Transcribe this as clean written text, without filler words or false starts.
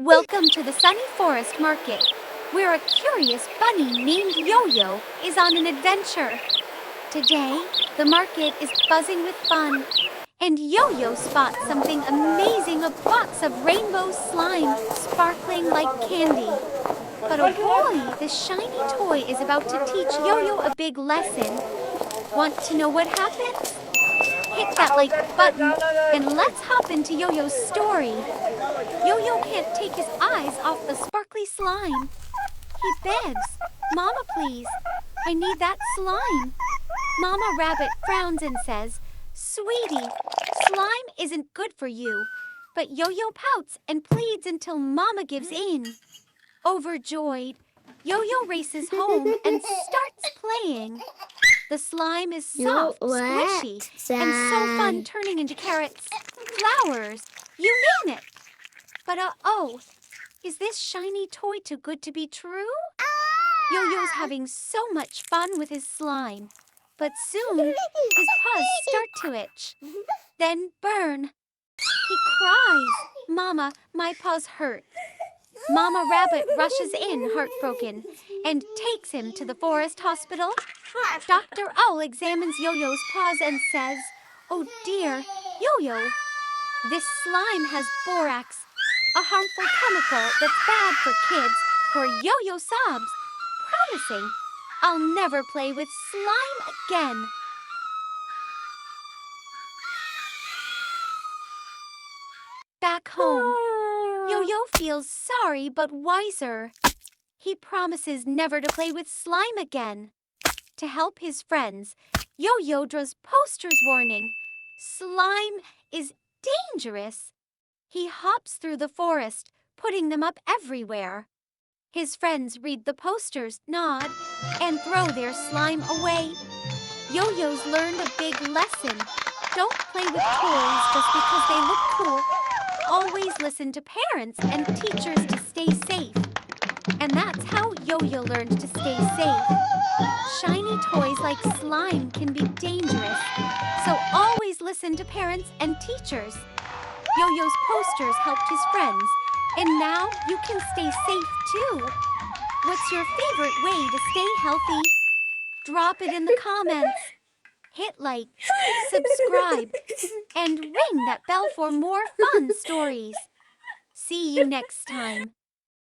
Welcome to the Sunny Forest Market, where a curious bunny named Yo-Yo is on an adventure. Today, the market is buzzing with fun, and Yo-Yo spots something amazing, a box of rainbow slime sparkling like candy. But oh boy, this shiny toy is about to teach Yo-Yo a big lesson. Want to know what happens? Hit that like button, and let's hop into Yo-Yo's story. Yo-Yo can't take his eyes off the sparkly slime. He begs, "Mama, please, I need that slime." Mama Rabbit frowns and says, "Sweetie, slime isn't good for you." But Yo-Yo pouts and pleads until Mama gives in. Overjoyed, Yo-Yo races home and starts playing. The slime is soft, squishy, and so fun, turning into carrots, flowers, you name it. But is this shiny toy too good to be true? Yo-Yo's having so much fun with his slime, but soon his paws start to itch, then burn. He cries, "Mama, my paws hurt." Mama Rabbit rushes in, heartbroken, and takes him to the forest hospital. Dr. Owl examines Yo-Yo's paws and says, "Oh dear, Yo-Yo, this slime has borax, a harmful chemical that's bad for kids." Poor Yo-Yo sobs, promising, "I'll never play with slime again." Back home, Yo-Yo feels sorry but wiser. He promises never to play with slime again. To help his friends, Yo-Yo draws posters warning, "Slime is dangerous." He hops through the forest, putting them up everywhere. His friends read the posters, nod, and throw their slime away. Yo-Yo's learned a big lesson. Don't play with toys just because they look cool. Always listen to parents and teachers to stay safe. And that's how Yo-Yo learned to stay safe. Shiny toys like slime can be dangerous, so always listen to parents and teachers. Yo-Yo's posters helped his friends, and now you can stay safe too. What's your favorite way to stay healthy? Drop it in the comments. Hit like, subscribe, and ring that bell for more fun stories. See you next time.